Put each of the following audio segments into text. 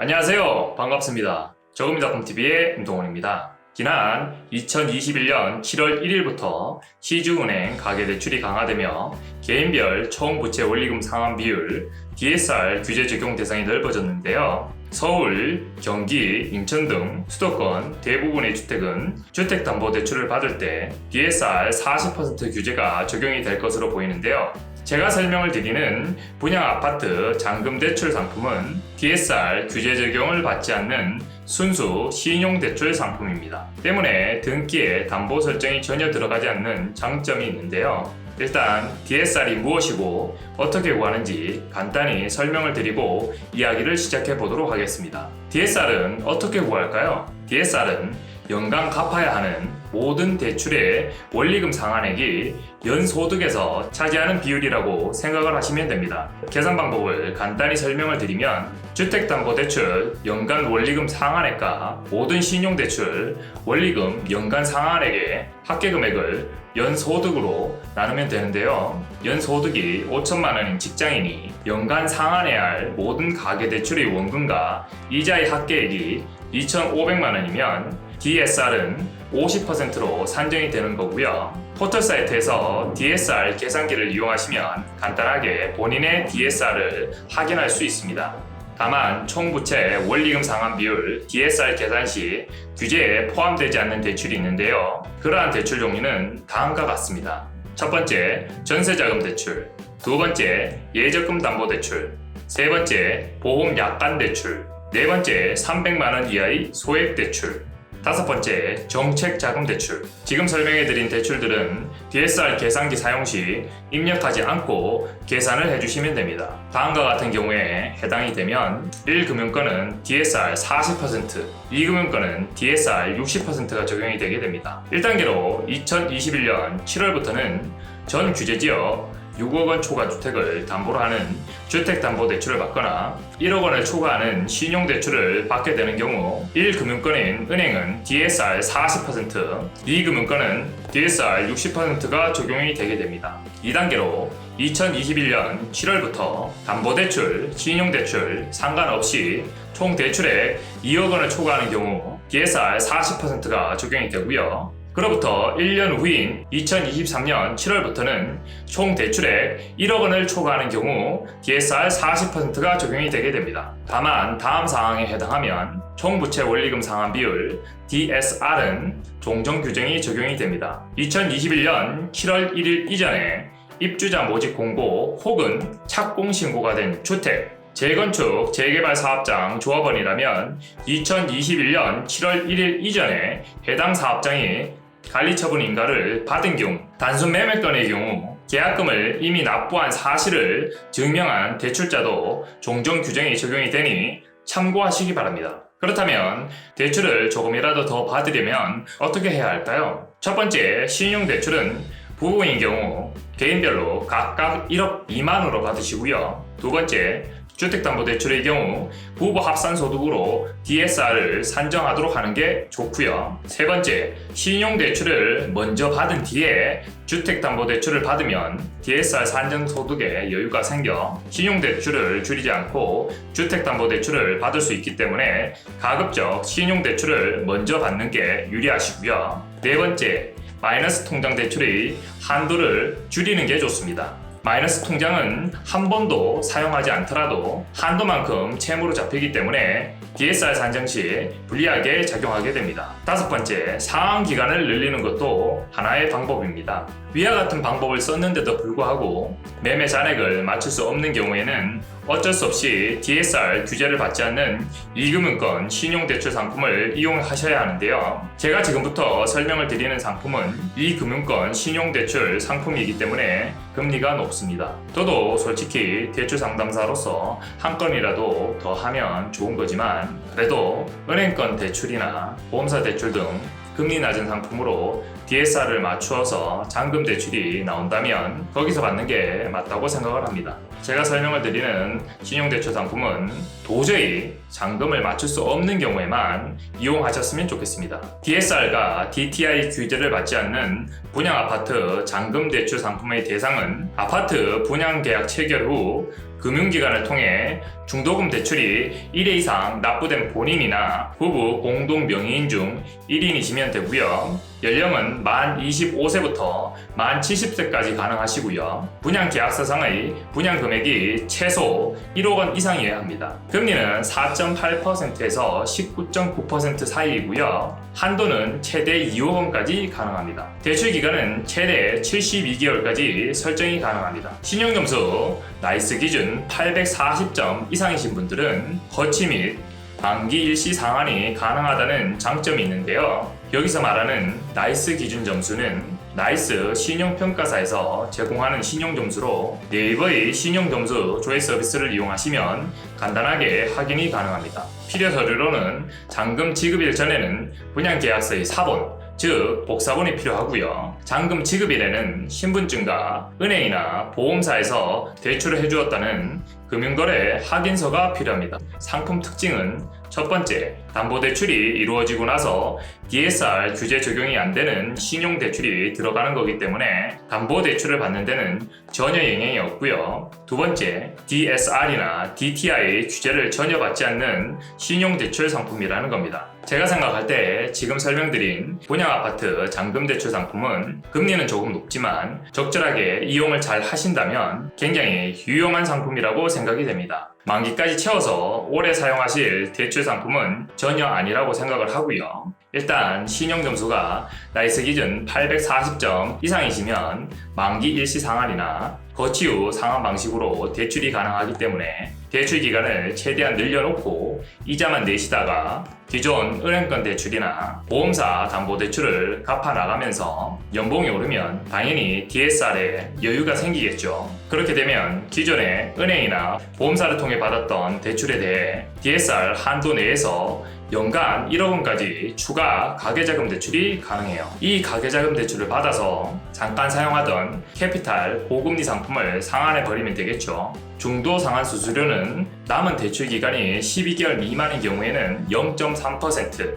안녕하세요. 반갑습니다. 저금리닷컴TV의 임동원입니다. 지난 2021년 7월 1일부터 시중은행 가계대출이 강화되며 개인별 총부채 원리금 상환 비율 DSR 규제 적용 대상이 넓어졌는데요. 서울, 경기, 인천 등 수도권 대부분의 주택은 주택담보대출을 받을 때 DSR 40% 규제가 적용이 될 것으로 보이는데요. 제가 설명을 드리는 분양아파트 잔금대출 상품은 DSR 규제 적용을 받지 않는 순수 신용대출 상품입니다. 때문에 등기에 담보 설정이 전혀 들어가지 않는 장점이 있는데요. 일단 DSR이 무엇이고 어떻게 구하는지 간단히 설명을 드리고 이야기를 시작해 보도록 하겠습니다. DSR은 어떻게 구할까요? DSR은 연간 갚아야 하는 모든 대출의 원리금 상환액이 연소득에서 차지하는 비율이라고 생각을 하시면 됩니다. 계산 방법을 간단히 설명을 드리면 주택담보대출 연간 원리금 상환액과 모든 신용대출 원리금 연간 상환액의 합계금액을 연소득으로 나누면 되는데요. 연소득이 5천만 원인 직장인이 연간 상환해야 할 모든 가계대출의 원금과 이자의 합계액이 2,500만 원이면 DSR은 50%로 산정이 되는 거고요. 포털 사이트에서 DSR 계산기를 이용하시면 간단하게 본인의 DSR을 확인할 수 있습니다. 다만 총부채 원리금 상환 비율 DSR 계산 시 규제에 포함되지 않는 대출이 있는데요. 그러한 대출 종류는 다음과 같습니다. 첫 번째, 전세자금 대출. 두 번째, 예적금 담보 대출. 세 번째, 보험 약관 대출. 네 번째, 300만 원 이하의 소액 대출. 다섯 번째, 정책자금 대출. 지금 설명해드린 대출들은 DSR 계산기 사용 시 입력하지 않고 계산을 해주시면 됩니다. 다음과 같은 경우에 해당이 되면 1금융권은 DSR 40%, 2금융권은 DSR 60%가 적용이 되게 됩니다. 1단계로 2021년 7월부터는 전 규제지역 6억 원 초과 주택을 담보로 하는 주택담보대출을 받거나 1억 원을 초과하는 신용대출을 받게 되는 경우 1금융권인 은행은 DSR 40%, 2금융권은 DSR 60%가 적용이 되게 됩니다. 2단계로 2021년 7월부터 담보대출, 신용대출 상관없이 총 대출액 2억 원을 초과하는 경우 DSR 40%가 적용이 되고요. 그로부터 1년 후인 2023년 7월부터는 총 대출액 1억 원을 초과하는 경우 DSR 40%가 적용이 되게 됩니다. 다만 다음 사항에 해당하면 총부채 원리금 상환 비율 DSR은 종전 규정이 적용이 됩니다. 2021년 7월 1일 이전에 입주자 모집 공고 혹은 착공 신고가 된 주택, 재건축, 재개발 사업장 조합원이라면 2021년 7월 1일 이전에 해당 사업장이 관리처분 인가를 받은 경우, 단순 매매건의 경우 계약금을 이미 납부한 사실을 증명한 대출자도 종전 규정이 적용이 되니 참고하시기 바랍니다. 그렇다면 대출을 조금이라도 더 받으려면 어떻게 해야 할까요? 첫 번째, 신용대출은 부부인 경우 개인별로 각각 1억 2만으로 받으시고요. 두 번째, 주택담보대출의 경우 부부 합산소득으로 DSR을 산정하도록 하는 게 좋고요. 세 번째, 신용대출을 먼저 받은 뒤에 주택담보대출을 받으면 DSR 산정소득에 여유가 생겨 신용대출을 줄이지 않고 주택담보대출을 받을 수 있기 때문에 가급적 신용대출을 먼저 받는 게 유리하시고요. 네 번째, 마이너스 통장 대출의 한도를 줄이는 게 좋습니다. 마이너스 통장은 한 번도 사용하지 않더라도 한도만큼 채무로 잡히기 때문에 DSR 산정 시 불리하게 작용하게 됩니다. 다섯 번째, 상환 기간을 늘리는 것도 하나의 방법입니다. 위와 같은 방법을 썼는데도 불구하고 매매 잔액을 맞출 수 없는 경우에는 어쩔 수 없이 DSR 규제를 받지 않는 2금융권 신용대출 상품을 이용하셔야 하는데요. 제가 지금부터 설명을 드리는 상품은 2금융권 신용대출 상품이기 때문에 금리가 높습니다. 저도 솔직히 대출 상담사로서 한 건이라도 더 하면 좋은 거지만 그래도 은행권 대출이나 보험사 대출 등 금리 낮은 상품으로 DSR을 맞추어서 잔금 대출이 나온다면 거기서 받는 게 맞다고 생각을 합니다. 제가 설명을 드리는 신용대출 상품은 도저히 잔금을 맞출 수 없는 경우에만 이용하셨으면 좋겠습니다. DSR과 DTI 규제를 받지 않는 분양아파트 잔금대출 상품의 대상은 아파트 분양계약 체결 후 금융기관을 통해 중도금 대출이 1회 이상 납부된 본인이나 부부 공동 명의인 중 1인이시면 되고요. 연령은 만 25세부터 만 70세까지 가능하시고요. 분양계약서상의 분양금액이 최소 1억 원 이상이어야 합니다. 금리는 4.8%에서 19.9% 사이이고요. 한도는 최대 2억 원까지 가능합니다. 대출기간은 최대 72개월까지 설정이 가능합니다. 신용점수 나이스 기준 840점 이상이신 분들은 거치 및 만기 일시 상환이 가능하다는 장점이 있는데요. 여기서 말하는 나이스 기준 점수는 나이스 신용평가사에서 제공하는 신용점수로 네이버의 신용점수 조회 서비스를 이용하시면 간단하게 확인이 가능합니다. 필요 서류로는 잔금 지급일 전에는 분양계약서의 사본, 즉 복사본이 필요하고요. 잔금 지급일에는 신분증과 은행이나 보험사에서 대출을 해주었다는 금융거래 확인서가 필요합니다. 상품 특징은 첫 번째, 담보대출이 이루어지고 나서 DSR 규제 적용이 안 되는 신용대출이 들어가는 거기 때문에 담보대출을 받는 데는 전혀 영향이 없고요. 두 번째, DSR이나 DTI 규제를 전혀 받지 않는 신용대출 상품이라는 겁니다. 제가 생각할 때 지금 설명드린 분양아파트 잔금대출 상품은 금리는 조금 높지만 적절하게 이용을 잘 하신다면 굉장히 유용한 상품이라고 생각이 됩니다. 만기까지 채워서 오래 사용하실 대출 상품은 전혀 아니라고 생각을 하고요. 일단 신용점수가 나이스 기준 840점 이상이시면 만기 일시 상환이나 거치 후 상환 방식으로 대출이 가능하기 때문에 대출 기간을 최대한 늘려놓고 이자만 내시다가 기존 은행권 대출이나 보험사 담보대출을 갚아 나가면서 연봉이 오르면 당연히 DSR에 여유가 생기겠죠. 그렇게 되면 기존에 은행이나 보험사를 통해 받았던 대출에 대해 DSR 한도 내에서 연간 1억 원까지 추가 가계자금 대출이 가능해요. 이 가계자금 대출을 받아서 잠깐 사용하던 캐피탈 고금리 상품을 상환해 버리면 되겠죠. 중도 상환 수수료는 남은 대출 기간이 12개월 미만인 경우에는 0.3%,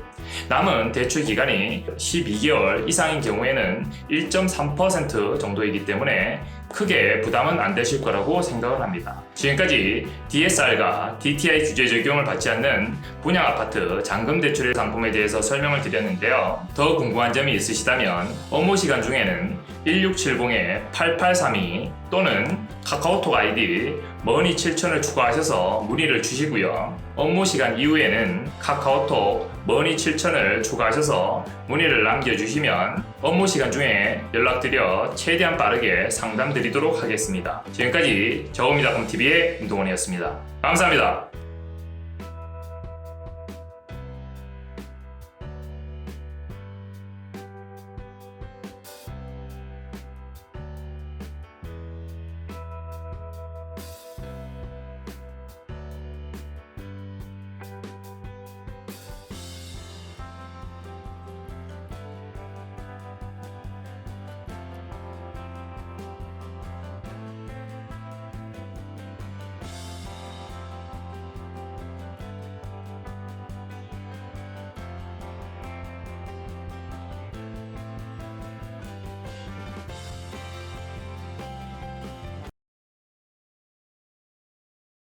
남은 대출 기간이 12개월 이상인 경우에는 1.3% 정도이기 때문에 크게 부담은 안 되실 거라고 생각을 합니다. 지금까지 DSR과 DTI 규제 적용을 받지 않는 분양아파트 잔금대출의 상품에 대해서 설명을 드렸는데요. 더 궁금한 점이 있으시다면 업무 시간 중에는 1670-8832 또는 카카오톡 아이디 머니7000을 추가하셔서 문의를 주시고요. 업무 시간 이후에는 카카오톡 머니7000을 추가하셔서 문의를 남겨주시면 업무 시간 중에 연락드려 최대한 빠르게 상담드리도록 하겠습니다. 지금까지 저우미닷컴TV의 임동원이었습니다. 감사합니다.